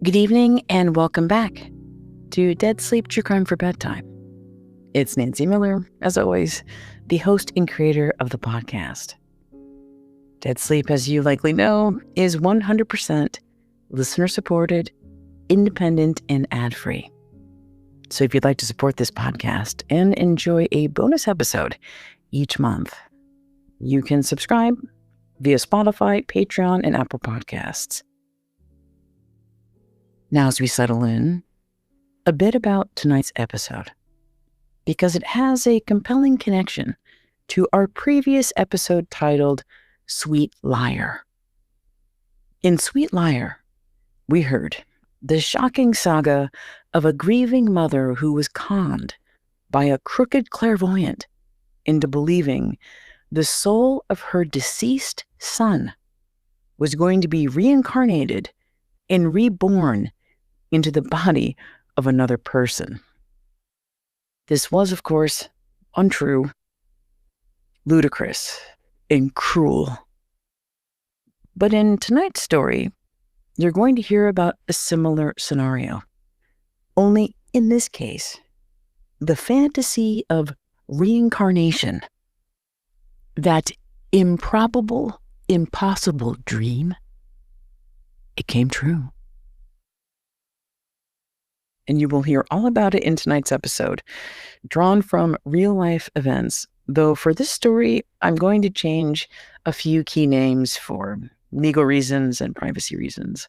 Good evening and welcome back to Dead Sleep True Crime for Bedtime. It's Nancy Miller, as always, the host and creator of the podcast. Dead Sleep, as you likely know, is 100% listener-supported, independent, and ad-free. So if you'd like to support this podcast and enjoy a bonus episode each month, you can subscribe via Spotify, Patreon, and Apple Podcasts. Now, as we settle in, a bit about tonight's episode, because it has a compelling connection to our previous episode titled Sweet Liar. In Sweet Liar, we heard the shocking saga of a grieving mother who was conned by a crooked clairvoyant into believing the soul of her deceased son was going to be reincarnated and reborn into the body of another person. This was, of course, untrue, ludicrous, and cruel. But in tonight's story, you're going to hear about a similar scenario. Only in this case, the fantasy of reincarnation, that improbable, impossible dream, it came true. And you will hear all about it in tonight's episode, drawn from real-life events, though for this story, I'm going to change a few key names for legal reasons and privacy reasons.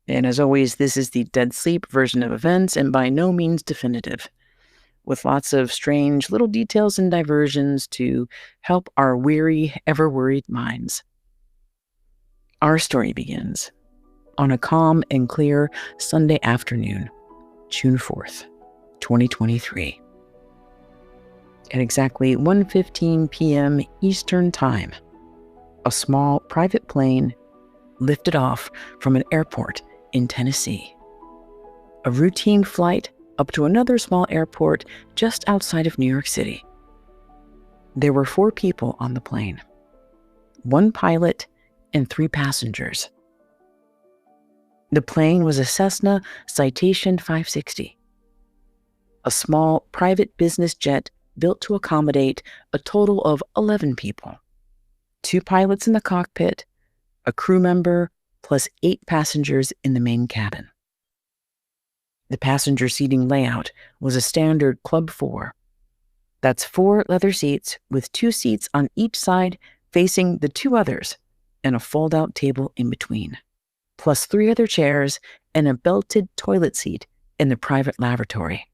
And as always, this is the Dead Sleep version of events and by no means definitive, with lots of strange little details and diversions to help our weary, ever-worried minds. Our story begins on a calm and clear Sunday afternoon, June 4th, 2023. At exactly 1:15 p.m. Eastern Time, a small private plane lifted off from an airport in Tennessee. A routine flight up to another small airport just outside of New York City. There were 4 people on the plane, 1 pilot and 3 passengers. The plane was a Cessna Citation 560, a small private business jet built to accommodate a total of 11 people, 2 pilots in the cockpit, a crew member, plus 8 passengers in the main cabin. The passenger seating layout was a standard Club 4. That's 4 leather seats with 2 seats on each side facing the 2 others and a fold-out table in between, plus 3 other chairs and a belted toilet seat in the private lavatory.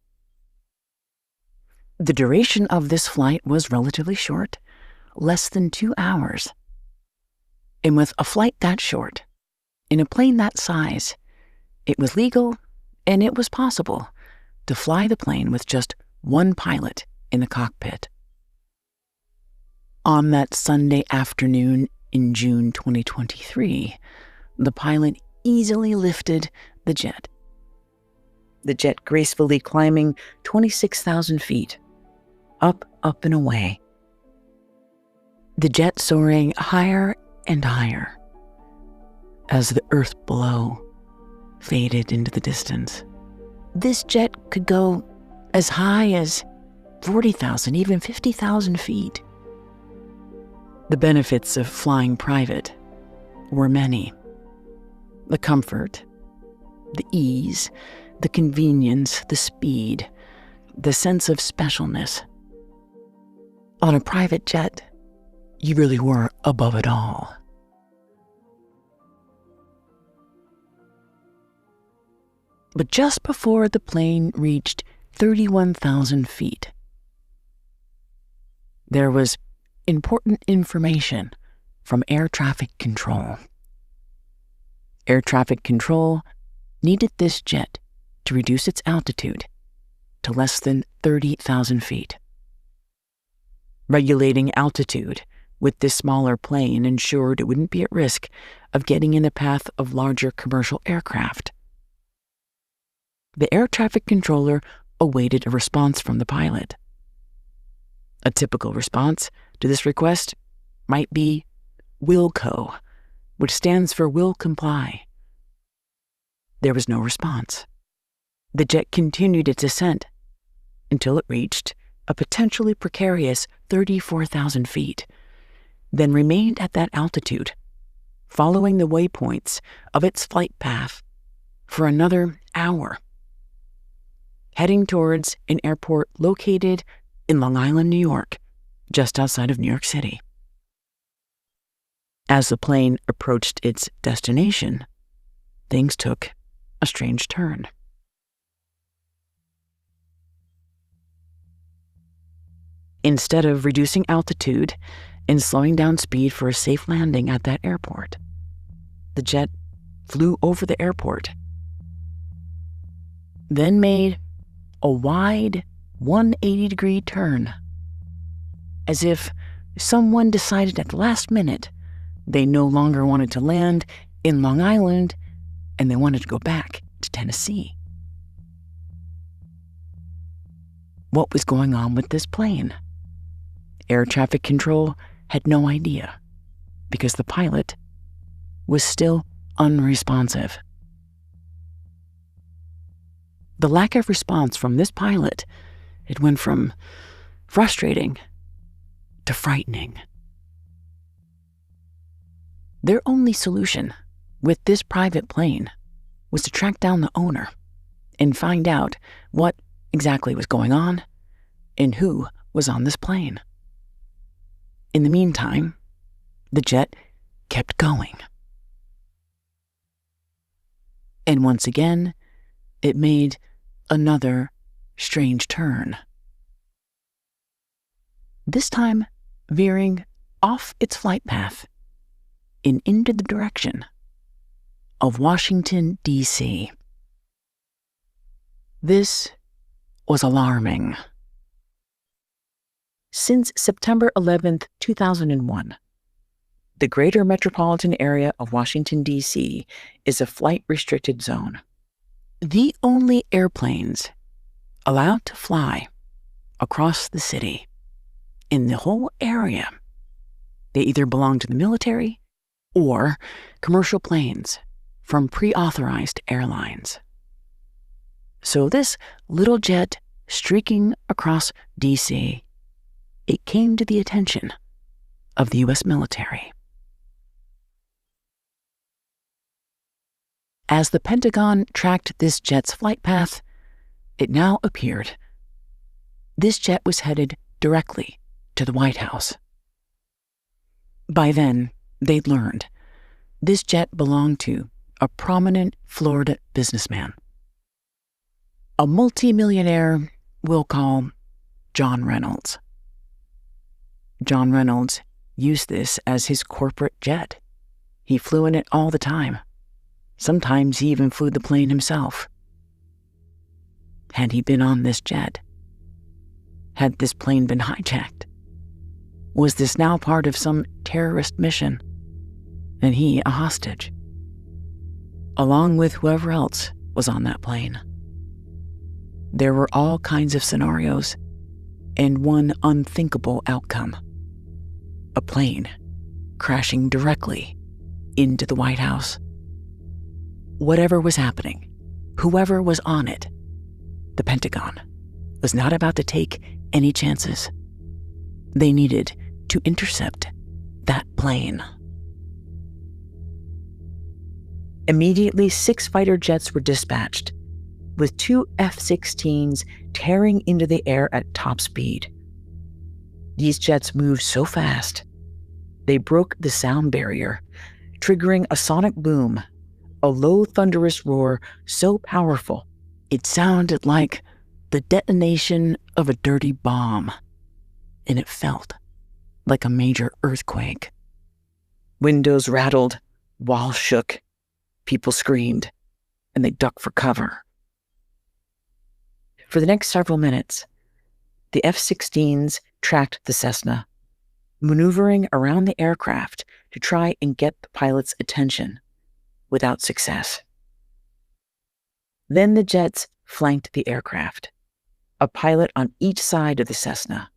The duration of this flight was relatively short, less than 2 hours. And with a flight that short, in a plane that size, it was legal and it was possible to fly the plane with just 1 pilot in the cockpit. On that Sunday afternoon in June 2023, the pilot easily lifted the jet. The jet gracefully climbing 26,000 feet, up, up and away. The jet soaring higher and higher as the earth below faded into the distance. This jet could go as high as 40,000, even 50,000 feet. The benefits of flying private were many. The comfort, the ease, the convenience, the speed, the sense of specialness. On a private jet, you really were above it all. But just before the plane reached 31,000 feet, there was important information from air traffic control. Air traffic control needed this jet to reduce its altitude to less than 30,000 feet. Regulating altitude with this smaller plane ensured it wouldn't be at risk of getting in the path of larger commercial aircraft. The air traffic controller awaited a response from the pilot. A typical response to this request might be WILCO, which stands for will comply, There was no response. The jet continued its ascent until it reached a potentially precarious 34,000 feet, then remained at that altitude, following the waypoints of its flight path for another hour, heading towards an airport located in Long Island, New York, just outside of New York City. As the plane approached its destination, things took a strange turn. Instead of reducing altitude and slowing down speed for a safe landing at that airport, the jet flew over the airport, then made a wide 180-degree turn, as if someone decided at the last minute they no longer wanted to land in Long Island and they wanted to go back to Tennessee. What was going on with this plane? Air traffic control had no idea because the pilot was still unresponsive. The lack of response from this pilot, it went from frustrating to frightening. Their only solution with this private plane was to track down the owner and find out what exactly was going on and who was on this plane. In the meantime, the jet kept going. And once again, it made another strange turn. This time, veering off its flight path and into the direction of Washington, D.C. This was alarming. Since September 11th, 2001, the greater metropolitan area of Washington, D.C. is a flight-restricted zone. The only airplanes allowed to fly across the city in the whole area, they either belong to the military or commercial planes from pre-authorized airlines. So this little jet streaking across D.C., it came to the attention of the U.S. military. As the Pentagon tracked this jet's flight path, it now appeared this jet was headed directly to the White House. By then, they'd learned this jet belonged to a prominent Florida businessman, a multimillionaire we'll call John Reynolds. John Reynolds used this as his corporate jet. He flew in it all the time. Sometimes he even flew the plane himself. Had he been on this jet? Had this plane been hijacked? Was this now part of some terrorist mission? And he a hostage? Along with whoever else was on that plane. There were all kinds of scenarios, and one unthinkable outcome. A plane crashing directly into the White House. Whatever was happening, whoever was on it, the Pentagon was not about to take any chances. They needed to intercept that plane. Immediately, 6 fighter jets were dispatched, with 2 F-16s tearing into the air at top speed. These jets moved so fast, they broke the sound barrier, triggering a sonic boom, a low thunderous roar so powerful it sounded like the detonation of a dirty bomb, and it felt like a major earthquake. Windows rattled, walls shook, people screamed, and they ducked for cover. For the next several minutes, the F-16s tracked the Cessna, maneuvering around the aircraft to try and get the pilot's attention, without success. Then the jets flanked the aircraft, a pilot on each side of the Cessna.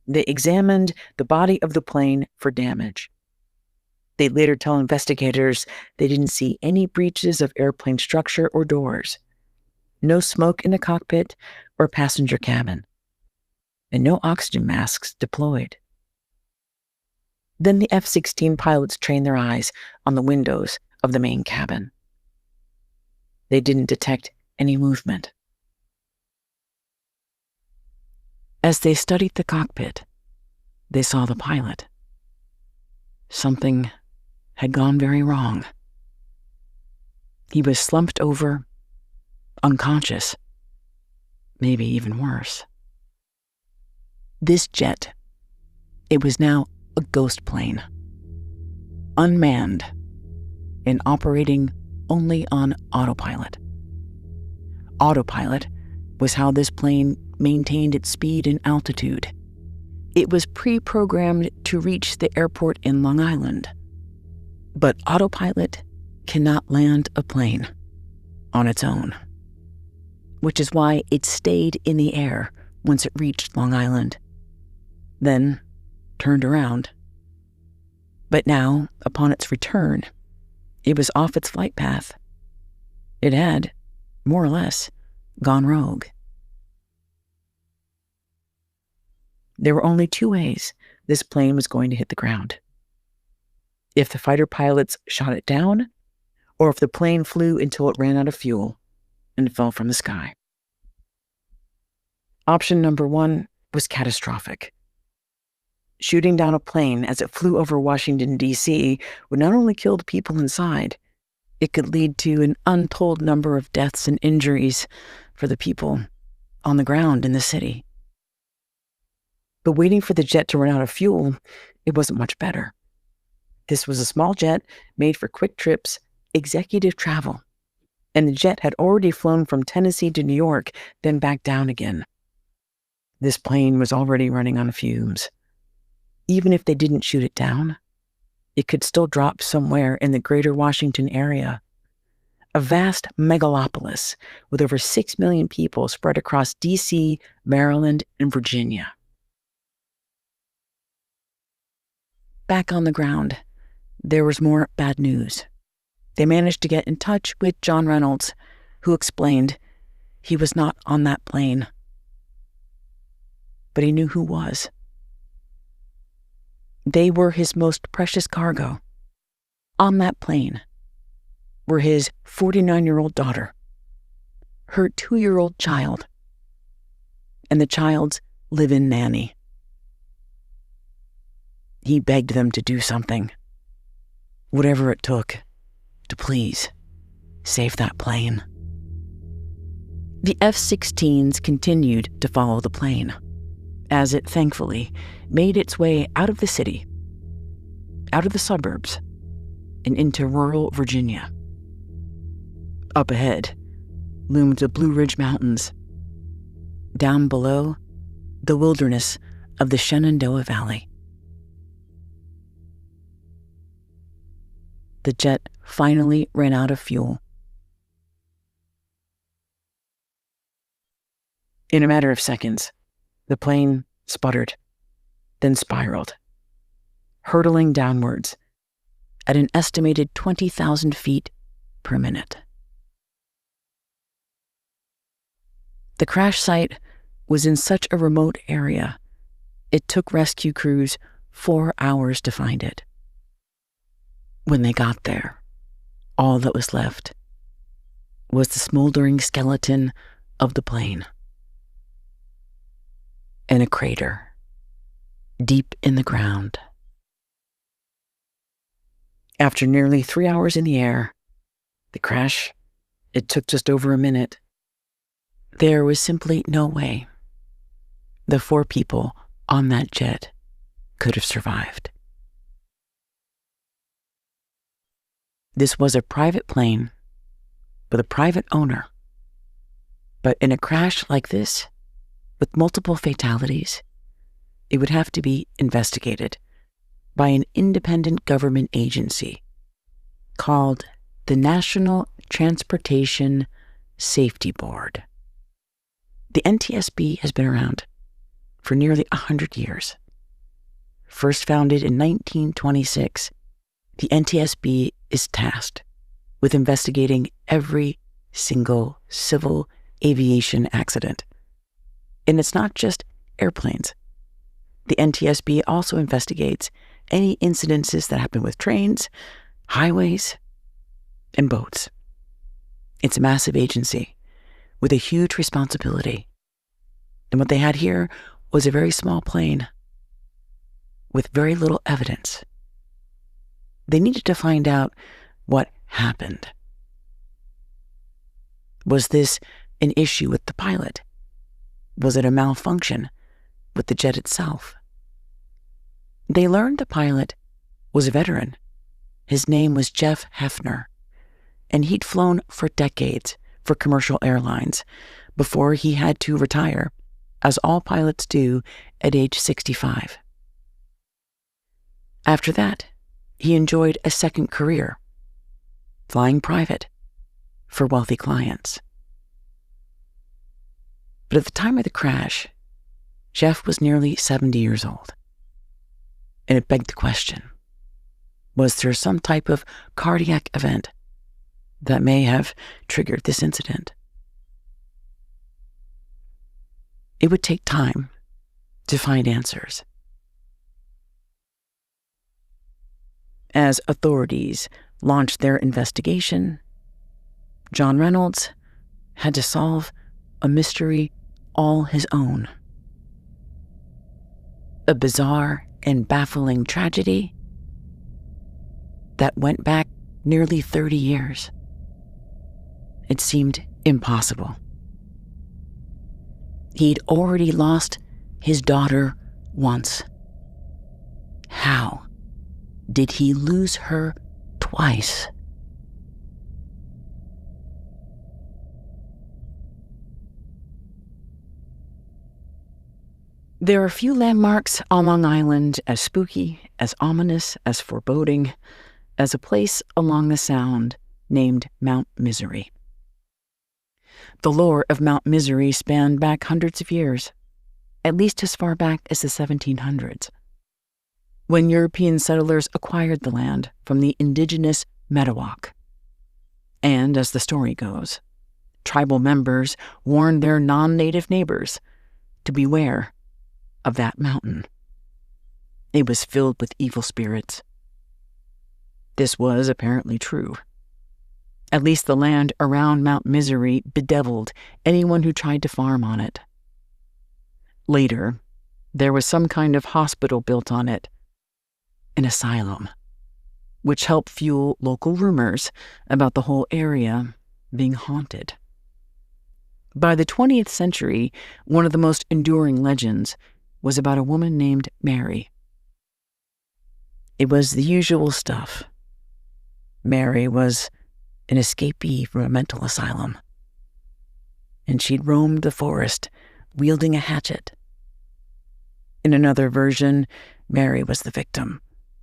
They examined the body of the plane for damage. They'd later tell investigators they didn't see any breaches of airplane structure or doors, no smoke in the cockpit or passenger cabin, and no oxygen masks deployed. Then the F-16 pilots trained their eyes on the windows of the main cabin. They didn't detect any movement. As they studied the cockpit, they saw the pilot. Something had gone very wrong. He was slumped over, unconscious, maybe even worse. This jet, it was now a ghost plane, unmanned and operating only on autopilot. Autopilot was how this plane maintained its speed and altitude. It was pre-programmed to reach the airport in Long Island. But autopilot cannot land a plane on its own, which is why it stayed in the air once it reached Long Island, then turned around. But now, upon its return, it was off its flight path. It had, more or less, gone rogue. There were only two ways this plane was going to hit the ground: if the fighter pilots shot it down, or if the plane flew until it ran out of fuel and fell from the sky. Option number one was catastrophic. Shooting down a plane as it flew over Washington, D.C. would not only kill the people inside, it could lead to an untold number of deaths and injuries for the people on the ground in the city. But waiting for the jet to run out of fuel, it wasn't much better. This was a small jet made for quick trips, executive travel, and the jet had already flown from Tennessee to New York, then back down again. This plane was already running on fumes. Even if they didn't shoot it down, it could still drop somewhere in the greater Washington area, a vast megalopolis with over 6 million people spread across D.C., Maryland, and Virginia. Back on the ground, there was more bad news. They managed to get in touch with John Reynolds, who explained he was not on that plane. But he knew who was. They were his most precious cargo. On that plane were his 49-year-old daughter, her 2-year-old child, and the child's live-in nanny. He begged them to do something, whatever it took, to please save that plane. The F-16s continued to follow the plane, as it thankfully made its way out of the city, out of the suburbs, and into rural Virginia. Up ahead loomed the Blue Ridge Mountains. Down below, the wilderness of the Shenandoah Valley. The jet finally ran out of fuel. In a matter of seconds, the plane sputtered, then spiraled, hurtling downwards at an estimated 20,000 feet per minute. The crash site was in such a remote area, it took rescue crews 4 hours to find it. When they got there, all that was left was the smoldering skeleton of the plane and a crater deep in the ground. After nearly 3 hours in the air, the crash, it took just over a minute. There was simply no way the 4 people on that jet could have survived. This was a private plane with a private owner. But in a crash like this, with multiple fatalities, it would have to be investigated by an independent government agency called the National Transportation Safety Board. The NTSB has been around for nearly 100 years. First founded in 1926, The NTSB is tasked with investigating every single civil aviation accident. And it's not just airplanes. The NTSB also investigates any incidences that happen with trains, highways, and boats. It's a massive agency with a huge responsibility. And what they had here was a very small plane with very little evidence. They needed to find out what happened. Was this an issue with the pilot? Was it a malfunction with the jet itself? They learned the pilot was a veteran. His name was Jeff Hefner, and he'd flown for decades for commercial airlines before he had to retire, as all pilots do at age 65. After that, he enjoyed a second career, flying private for wealthy clients. But at the time of the crash, Jeff was nearly 70 years old. And it begged the question, was there some type of cardiac event that may have triggered this incident? It would take time to find answers. As authorities launched their investigation, John Reynolds had to solve a mystery all his own. A bizarre and baffling tragedy that went back nearly 30 years. It seemed impossible. He'd already lost his daughter once. How did he lose her twice? There are few landmarks on Long Island as spooky, as ominous, as foreboding, as a place along the Sound named Mount Misery. The lore of Mount Misery spanned back hundreds of years, at least as far back as the 1700s, when European settlers acquired the land from the indigenous Medawak. And as the story goes, tribal members warned their non-native neighbors to beware of that mountain. It was filled with evil spirits. This was apparently true. At least the land around Mount Misery bedeviled anyone who tried to farm on it. Later, there was some kind of hospital built on it, an asylum, which helped fuel local rumors about the whole area being haunted. By the 20th century, one of the most enduring legends was about a woman named Mary. It was the usual stuff. Mary was an escapee from a mental asylum, and she'd roamed the forest wielding a hatchet. In another version, Mary was the victim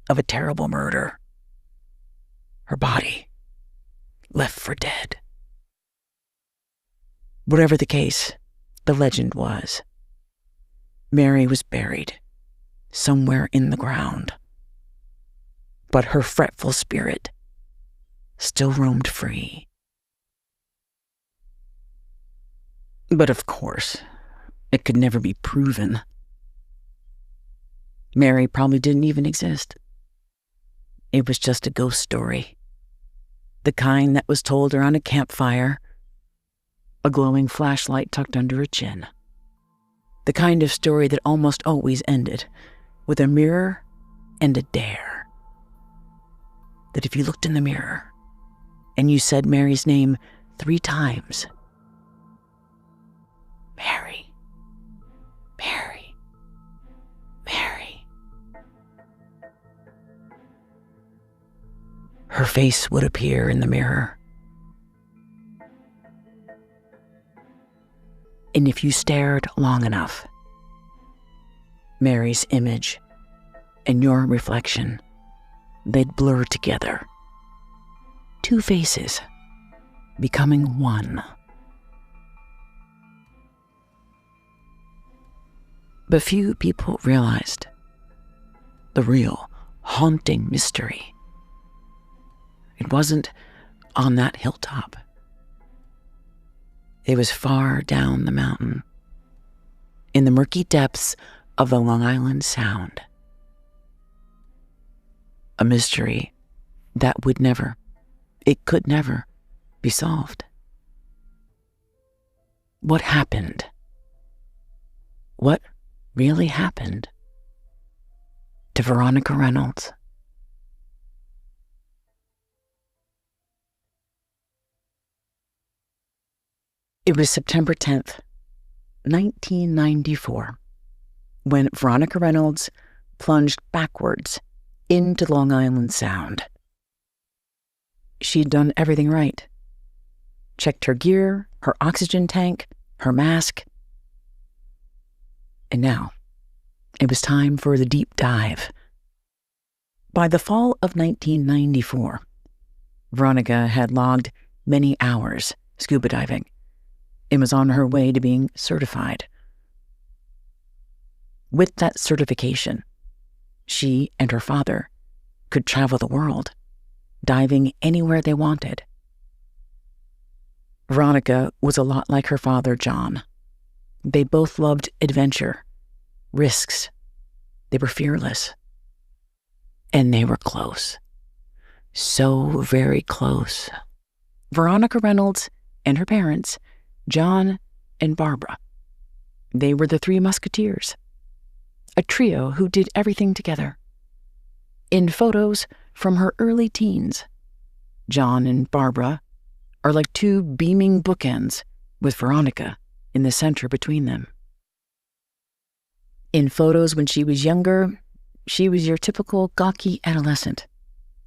of a terrible murder. Her body left for dead. Whatever the case, the legend was, Mary was buried somewhere in the ground, but her fretful spirit still roamed free. But of course, it could never be proven. Mary probably didn't even exist. It was just a ghost story, the kind that was told around a campfire, a glowing flashlight tucked under a chin. The kind of story that almost always ended with a mirror and a dare. That if you looked in the mirror and you said Mary's name 3 times, Mary, Mary, Mary, her face would appear in the mirror. And if you stared long enough, Mary's image and your reflection, they'd blur together. 2 faces becoming one. But few people realized the real haunting mystery It wasn't on that hilltop. It was far down the mountain, in the murky depths of the Long Island Sound. A mystery that could never be solved. What happened? What really happened to Veronica Reynolds? It was September 10th, 1994, when Veronica Reynolds plunged backwards into Long Island Sound. She'd done everything right. Checked her gear, her oxygen tank, her mask. And now, it was time for the deep dive. By the fall of 1994, Veronica had logged many hours scuba diving and was on her way to being certified. With that certification, she and her father could travel the world, diving anywhere they wanted. Veronica was a lot like her father, John. They both loved adventure, risks. They were fearless. And they were close. So very close. Veronica Reynolds and her parents, John and Barbara. They were the three musketeers, a trio who did everything together. In photos from her early teens, John and Barbara are like two beaming bookends with Veronica in the center between them. In photos when she was younger, she was your typical gawky adolescent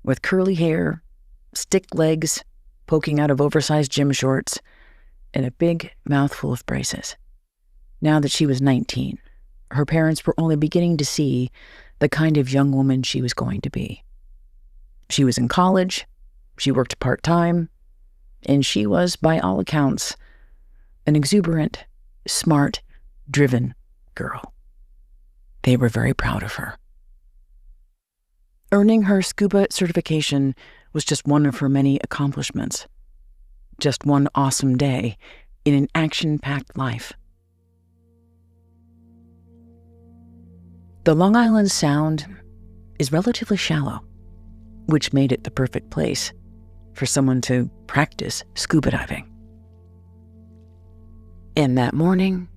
with curly hair, stick legs poking out of oversized gym shorts, and a big mouthful of braces. Now that she was 19, her parents were only beginning to see the kind of young woman she was going to be. She was in college, she worked part-time, and she was, by all accounts, an exuberant, smart, driven girl. They were very proud of her. Earning her scuba certification was just one of her many accomplishments. Just one awesome day in an action-packed life. The Long Island Sound is relatively shallow, which made it the perfect place for someone to practice scuba diving. And that morning,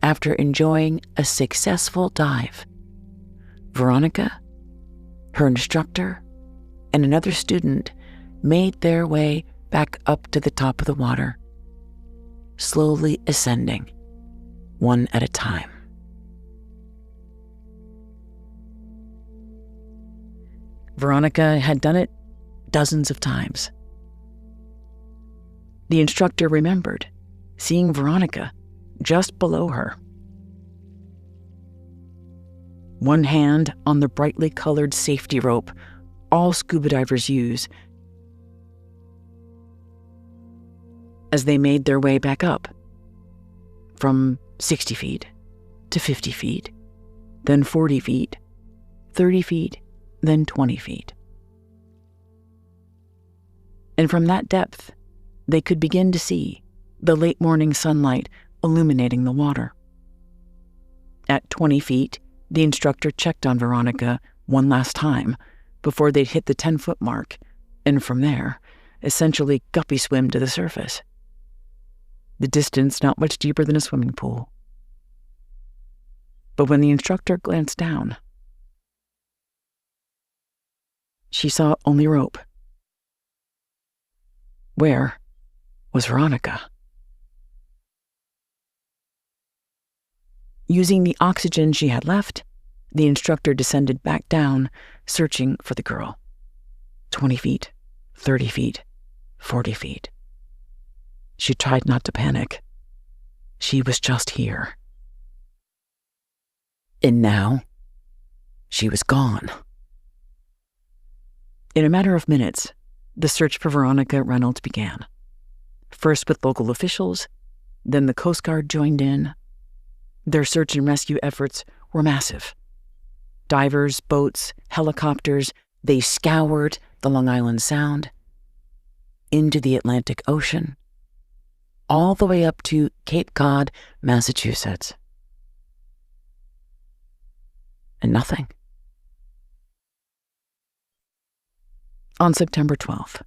after enjoying a successful dive, Veronica, her instructor, and another student made their way back up to the top of the water, slowly ascending, one at a time. Veronica had done it dozens of times. The instructor remembered seeing Veronica just below her. One hand on the brightly colored safety rope all scuba divers use as they made their way back up from 60 feet to 50 feet, then 40 feet, 30 feet, then 20 feet. And from that depth, they could begin to see the late morning sunlight illuminating the water. At 20 feet, the instructor checked on Veronica one last time before they'd hit the 10-foot mark, and from there, essentially guppy swim to the surface. The distance not much deeper than a swimming pool. But when the instructor glanced down, she saw only rope. Where was Veronica? Using the oxygen she had left, the instructor descended back down, searching for the girl. 20 feet, 30 feet, 40 feet. She tried not to panic. She was just here. And now, she was gone. In a matter of minutes, the search for Veronica Reynolds began. First with local officials, then the Coast Guard joined in. Their search and rescue efforts were massive. Divers, boats, helicopters, they scoured the Long Island Sound, into the Atlantic Ocean, all the way up to Cape Cod, Massachusetts. And nothing. On September 12th,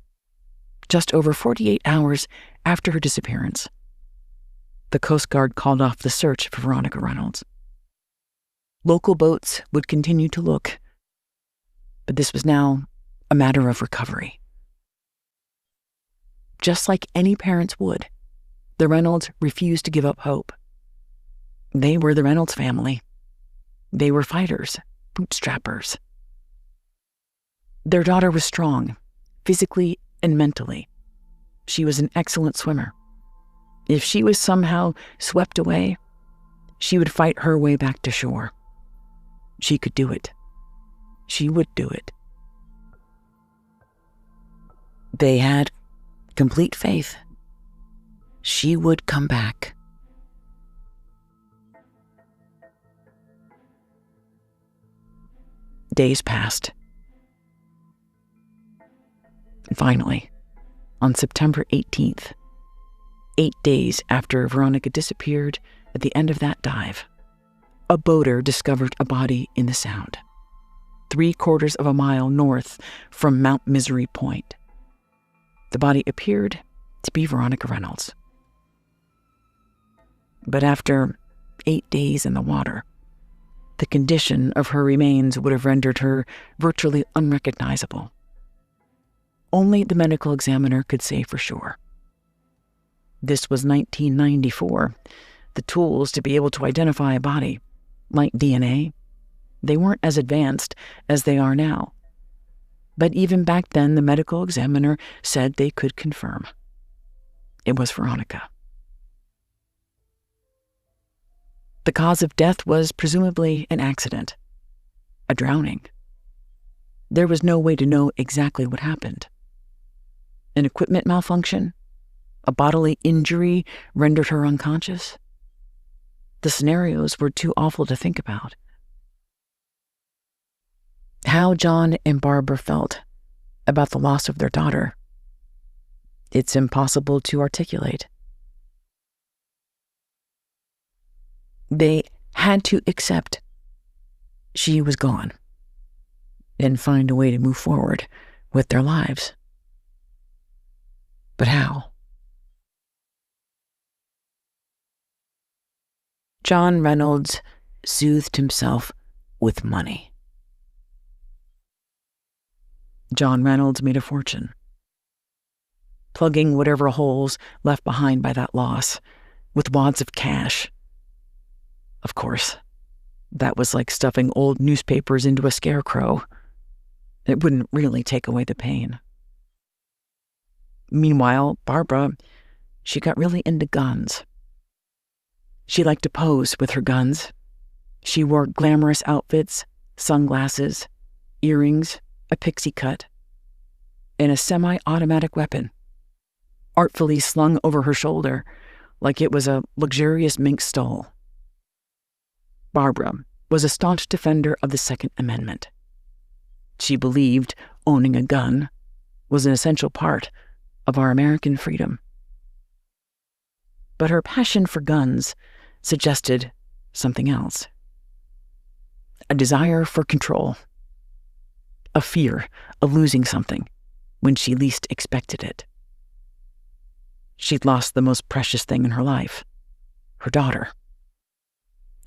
just over 48 hours after her disappearance, the Coast Guard called off the search for Veronica Reynolds. Local boats would continue to look, but this was now a matter of recovery. Just like any parents would, the Reynolds refused to give up hope. They were the Reynolds family. They were fighters, bootstrappers. Their daughter was strong, physically and mentally. She was an excellent swimmer. If she was somehow swept away, she would fight her way back to shore. She could do it. She would do it. They had complete faith. She would come back. Days passed. And finally, on September 18th, 8 days after Veronica disappeared at the end of that dive, a boater discovered a body in the Sound, 3/4 of a mile north from Mount Misery Point. The body appeared to be Veronica Reynolds. But after 8 days in the water, the condition of her remains would have rendered her virtually unrecognizable. Only the medical examiner could say for sure. This was 1994. The tools to be able to identify a body, like DNA, they weren't as advanced as they are now. But even back then, the medical examiner said they could confirm. It was Veronica. The cause of death was presumably an accident, a drowning. There was no way to know exactly what happened. An equipment malfunction? A bodily injury rendered her unconscious? The scenarios were too awful to think about. How John and Barbara felt about the loss of their daughter, it's impossible to articulate. They had to accept she was gone and find a way to move forward with their lives. But how? John Reynolds soothed himself with money. John Reynolds made a fortune, plugging whatever holes left behind by that loss with wads of cash. Of course, that was like stuffing old newspapers into a scarecrow. It wouldn't really take away the pain. Meanwhile, Barbara, she got really into guns. She liked to pose with her guns. She wore glamorous outfits, sunglasses, earrings, a pixie cut, and a semi-automatic weapon, artfully slung over her shoulder like it was a luxurious mink stole. Barbara was a staunch defender of the Second Amendment. She believed owning a gun was an essential part of our American freedom. But her passion for guns suggested something else. A desire for control. A fear of losing something when she least expected it. She'd lost the most precious thing in her life, her daughter.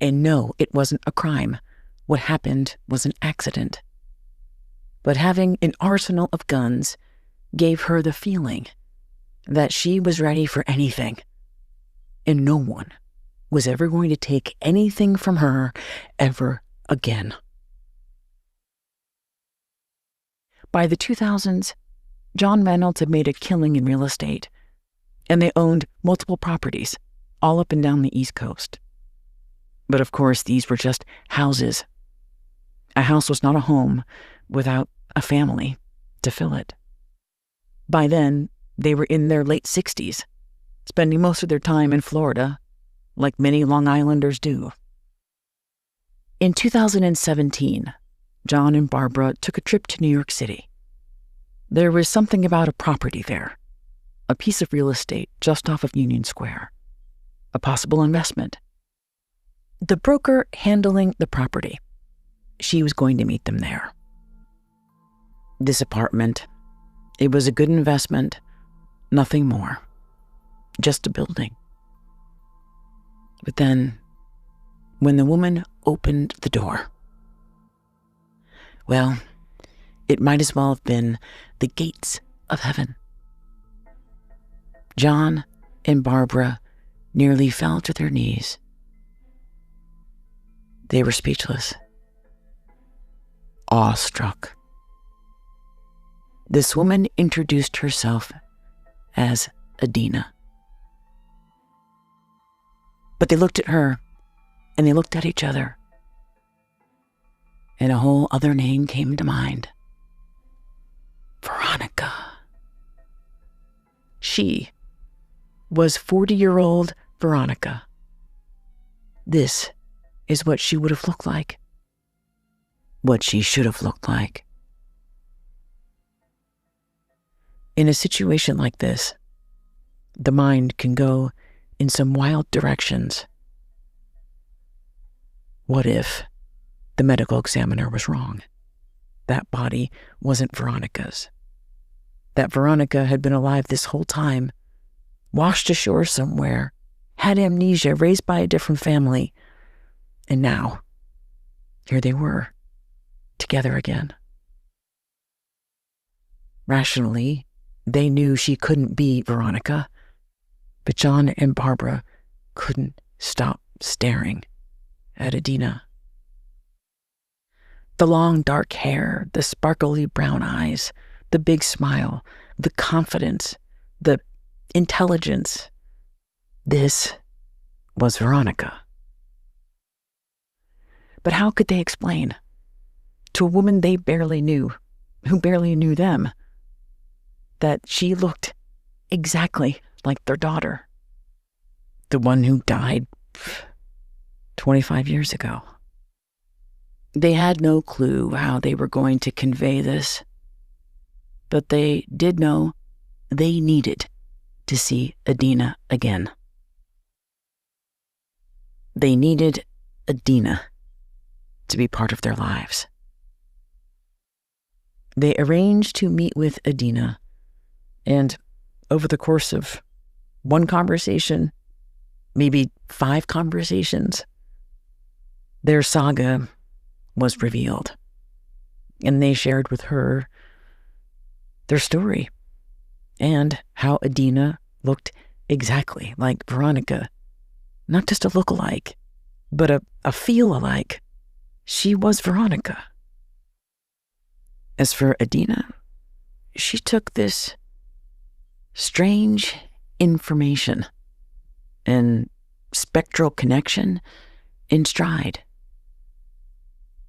And no, it wasn't a crime. What happened was an accident. But having an arsenal of guns gave her the feeling that she was ready for anything, and no one was ever going to take anything from her ever again. By the 2000s, John Reynolds had made a killing in real estate, and they owned multiple properties all up and down the East Coast. But of course, these were just houses. A house was not a home without a family to fill it. By then, they were in their late 60s, spending most of their time in Florida, like many Long Islanders do. In 2017, John and Barbara took a trip to New York City. There was something about a property there a piece of real estate just off of Union Square, a possible investment. The broker handling the property, she was going to meet them there. This apartment, it was a good investment, nothing more, just a building. But then, when the woman opened the door, well, it might as well have been the gates of heaven. John and Barbara nearly fell to their knees. They were speechless, awestruck. This woman introduced herself as Adina. But they looked at her, and they looked at each other, and a whole other name came to mind. Veronica. She was 40-year-old Veronica. This is what she would have looked like. What she should have looked like. In a situation like this, the mind can go in some wild directions. What if the medical examiner was wrong? That body wasn't Veronica's. That Veronica had been alive this whole time, washed ashore somewhere, had amnesia, raised by a different family, and now, here they were, together again. Rationally, they knew she couldn't be Veronica, but John and Barbara couldn't stop staring at Adina. The long dark hair, the sparkly brown eyes, the big smile, the confidence, the intelligence. This was Veronica. But how could they explain to a woman they barely knew, who barely knew them, that she looked exactly like their daughter, the one who died 25 years ago? They had no clue how they were going to convey this, but they did know they needed to see Adina again. They needed Adina to be part of their lives. They arranged to meet with Adina, and over the course of one conversation, maybe 5 conversations, their saga was revealed, and they shared with her their story and how Adina looked exactly like Veronica, not just a look-alike, but a feel-alike. She was Veronica. As for Adina, she took this strange information and spectral connection in stride.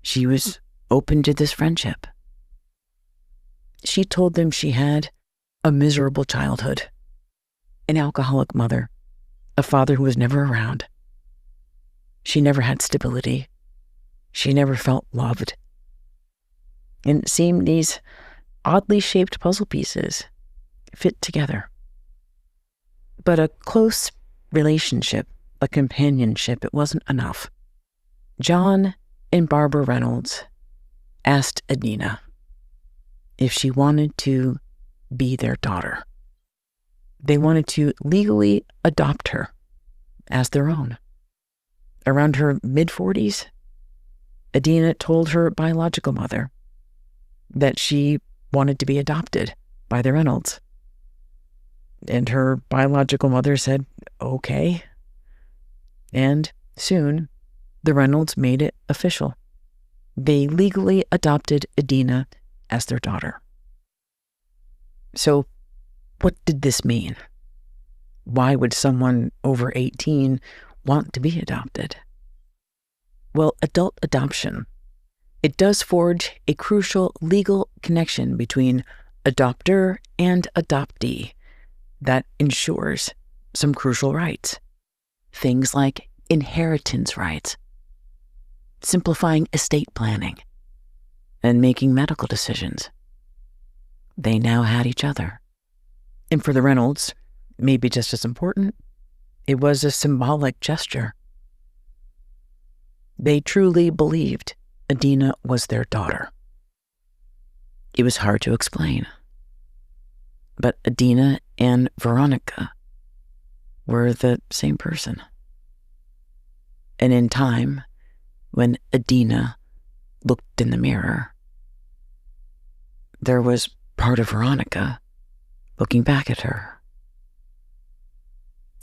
She was open to this friendship. She told them she had a miserable childhood, an alcoholic mother, a father who was never around. She never had stability. She never felt loved. And it seemed these oddly shaped puzzle pieces fit together. But a close relationship, a companionship, it wasn't enough. John and Barbara Reynolds asked Adina if she wanted to be their daughter. They wanted to legally adopt her as their own. Around her mid-40s, Adina told her biological mother that she wanted to be adopted by the Reynolds. And her biological mother said, okay. And soon, the Reynolds made it official. They legally adopted Adina as their daughter. So, what did this mean? Why would someone over 18 want to be adopted? Well, adult adoption, it does forge a crucial legal connection between adopter and adoptee that ensures some crucial rights. Things like inheritance rights, simplifying estate planning, and making medical decisions. They now had each other. And for the Reynolds, maybe just as important, it was a symbolic gesture. They truly believed Adina was their daughter. It was hard to explain, but Adina and Veronica were the same person. And in time, when Adina looked in the mirror, there was part of Veronica looking back at her.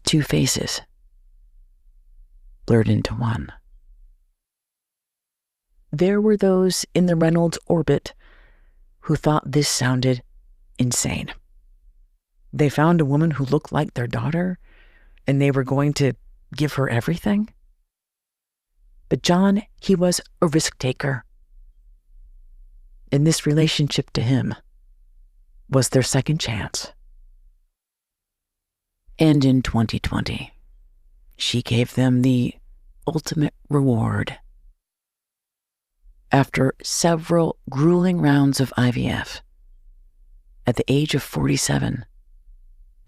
Two faces blurred into one. There were those in the Reynolds orbit who thought this sounded insane. They found a woman who looked like their daughter, and they were going to give her everything. But John, he was a risk taker. And this relationship to him was their second chance. And in 2020, she gave them the ultimate reward. After several grueling rounds of IVF, at the age of 47,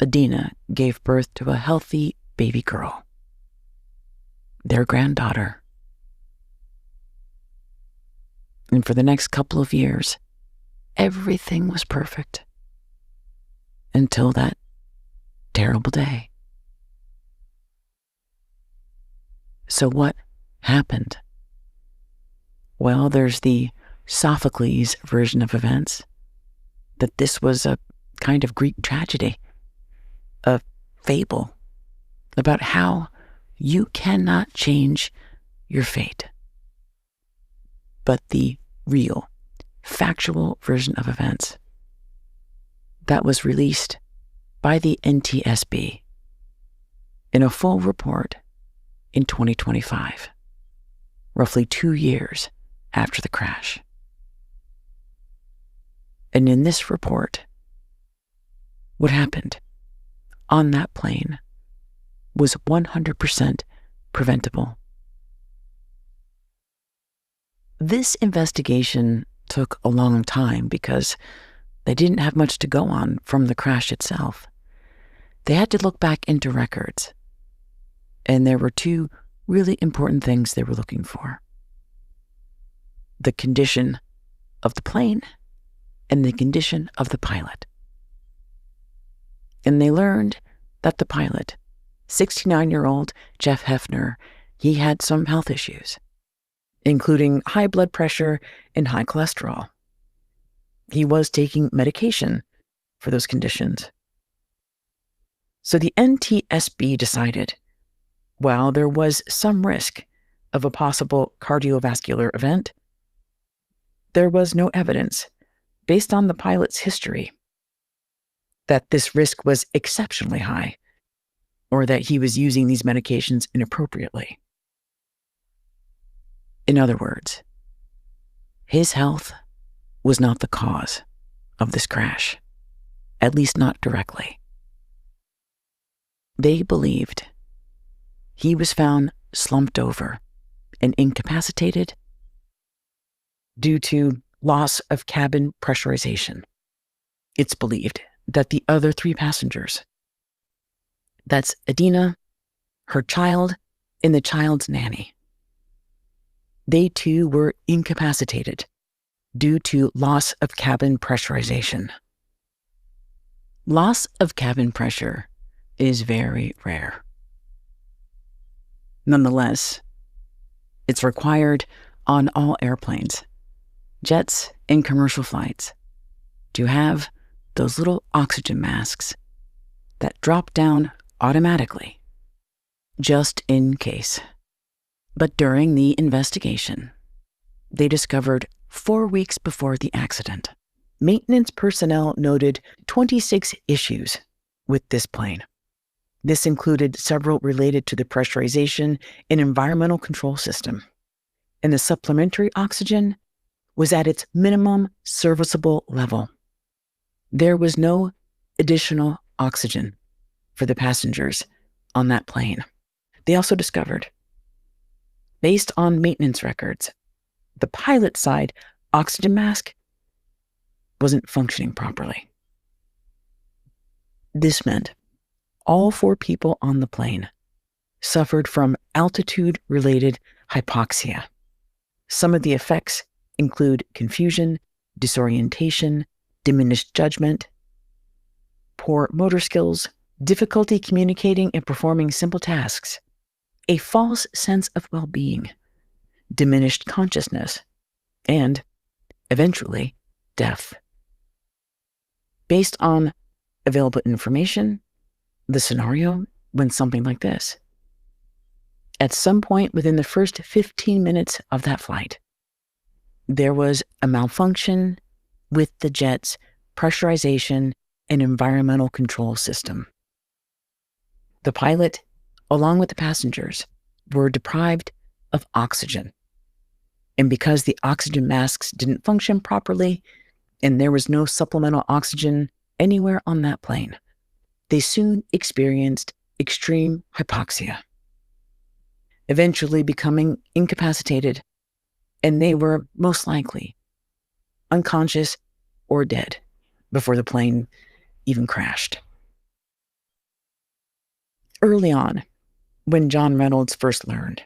Adina gave birth to a healthy baby girl, their granddaughter. And for the next couple of years, everything was perfect until that terrible day. So what happened? Well, there's the Sophocles version of events, that this was a kind of Greek tragedy, a fable about how you cannot change your fate. But the real, factual version of events that was released by the NTSB in a full report in 2025, roughly 2 years after the crash. And in this report, what happened on that plane was 100% preventable. This investigation took a long time because they didn't have much to go on from the crash itself. They had to look back into records, and there were two really important things they were looking for: the condition of the plane and the condition of the pilot. And they learned that the pilot, 69-year-old Jeff Hefner, he had some health issues, including high blood pressure and high cholesterol. He was taking medication for those conditions. So the NTSB decided, while there was some risk of a possible cardiovascular event, there was no evidence, based on the pilot's history, that this risk was exceptionally high, or that he was using these medications inappropriately. In other words, his health was not the cause of this crash, at least not directly. They believed he was found slumped over and incapacitated due to loss of cabin pressurization. It's believed that the other 3 passengers, that's Adina, her child, and the child's nanny, they too were incapacitated due to loss of cabin pressurization. Loss of cabin pressure is very rare. Nonetheless, it's required on all airplanes, jets, and commercial flights to have those little oxygen masks that drop down automatically, just in case. But during the investigation, they discovered 4 weeks before the accident, maintenance personnel noted 26 issues with this plane. This included several related to the pressurization and environmental control system, and the supplementary oxygen was at its minimum serviceable level. There was no additional oxygen for the passengers on that plane. They also discovered, based on maintenance records, the pilot side oxygen mask wasn't functioning properly. This meant All 4 people on the plane suffered from altitude-related hypoxia. Some of the effects include confusion, disorientation, diminished judgment, poor motor skills, difficulty communicating and performing simple tasks, a false sense of well-being, diminished consciousness, and, eventually, death. Based on available information, the scenario went something like this. At some point within the first 15 minutes of that flight, there was a malfunction with the jet's pressurization and environmental control system. The pilot, along with the passengers, were deprived of oxygen. And because the oxygen masks didn't function properly and there was no supplemental oxygen anywhere on that plane, they soon experienced extreme hypoxia, eventually becoming incapacitated, and they were most likely unconscious or dead before the plane even crashed. Early on, when John Reynolds first learned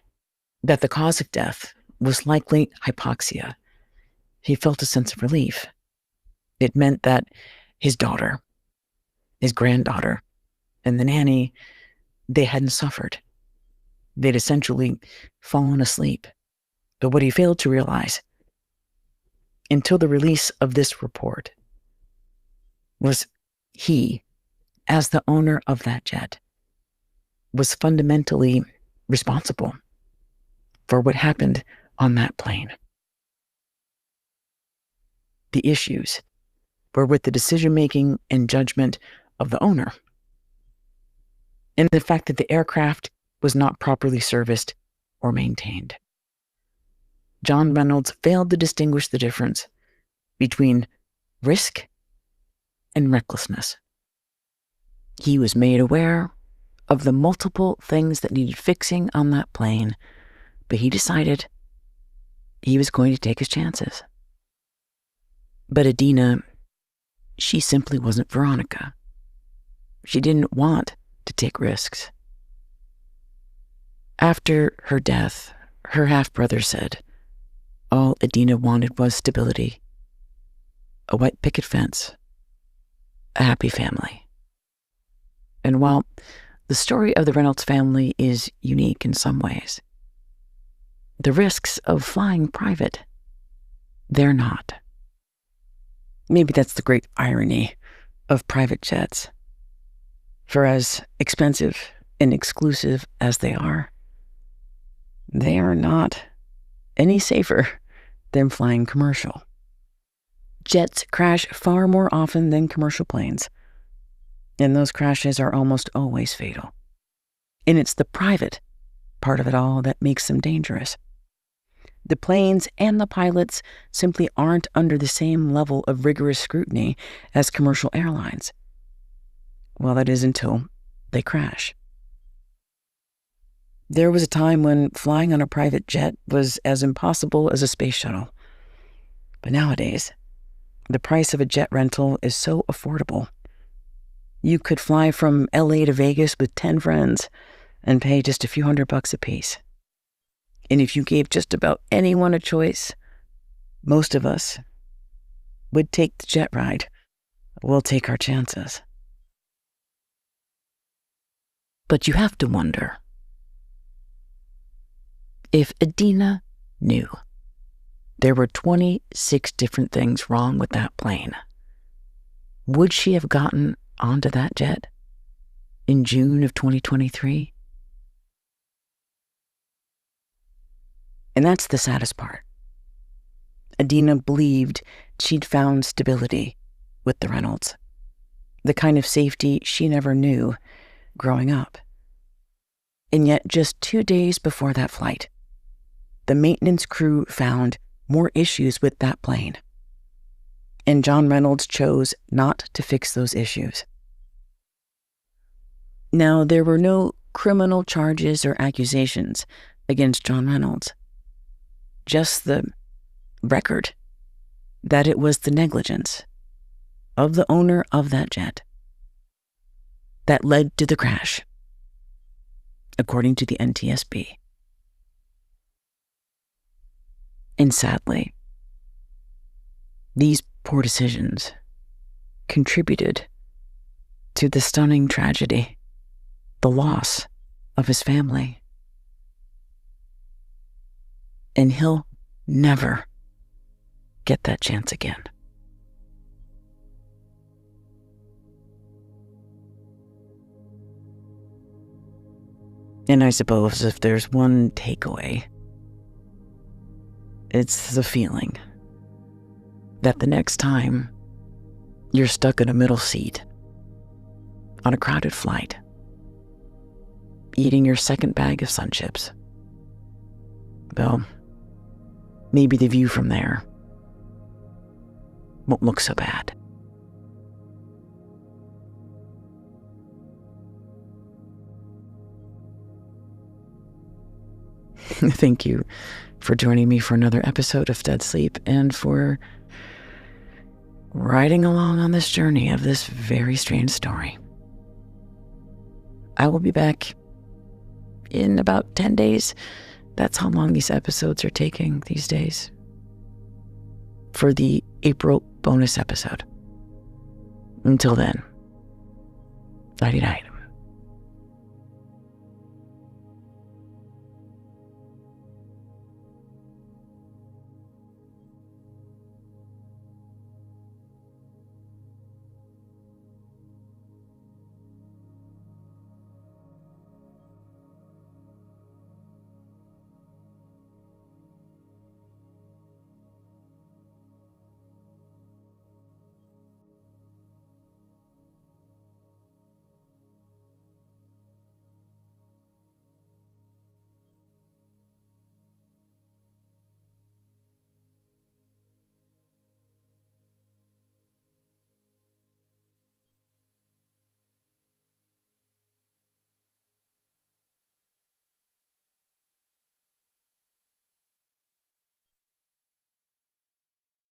that the cause of death was likely hypoxia, he felt a sense of relief. It meant that his daughter, his granddaughter, and the nanny, they hadn't suffered. They'd essentially fallen asleep. But what he failed to realize, until the release of this report, was he, as the owner of that jet, was fundamentally responsible for what happened on that plane. The issues were with the decision-making and judgment of the owner, and the fact that the aircraft was not properly serviced or maintained. John Reynolds failed to distinguish the difference between risk and recklessness. He was made aware of the multiple things that needed fixing on that plane, but he decided he was going to take his chances. But Adina, she simply wasn't Veronica. She didn't want to take risks. After her death, her half-brother said all Adina wanted was stability, a white picket fence, a happy family. And while the story of the Reynolds family is unique in some ways, the risks of flying private, they're not. Maybe that's the great irony of private jets. For as expensive and exclusive as they are not any safer than flying commercial. Jets crash far more often than commercial planes, and those crashes are almost always fatal. And it's the private part of it all that makes them dangerous. The planes and the pilots simply aren't under the same level of rigorous scrutiny as commercial airlines. Well, that is until they crash. There was a time when flying on a private jet was as impossible as a space shuttle. But nowadays, the price of a jet rental is so affordable. You could fly from LA to Vegas with 10 friends and pay just a few $100 apiece. And if you gave just about anyone a choice, most of us would take the jet ride. We'll take our chances. But you have to wonder, if Adina knew there were 26 different things wrong with that plane, would she have gotten onto that jet in June of 2023? And that's the saddest part. Adina believed she'd found stability with the Reynolds, the kind of safety she never knew growing up. And yet, just 2 days before that flight, the maintenance crew found more issues with that plane. And John Reynolds chose not to fix those issues. Now, there were no criminal charges or accusations against John Reynolds. Just the record that it was the negligence of the owner of that jet. that led to the crash, according to the NTSB. And sadly, these poor decisions contributed to the stunning tragedy, the loss of his family. And he'll never get that chance again. And I suppose if there's one takeaway, it's the feeling that the next time you're stuck in a middle seat on a crowded flight, eating your second bag of Sun Chips, well, maybe the view from there won't look so bad. Thank you for joining me for another episode of Dead Sleep and for riding along on this journey of this very strange story. I will be back in about 10 days. That's how long these episodes are taking these days, for the April bonus episode. Until then, nighty-night.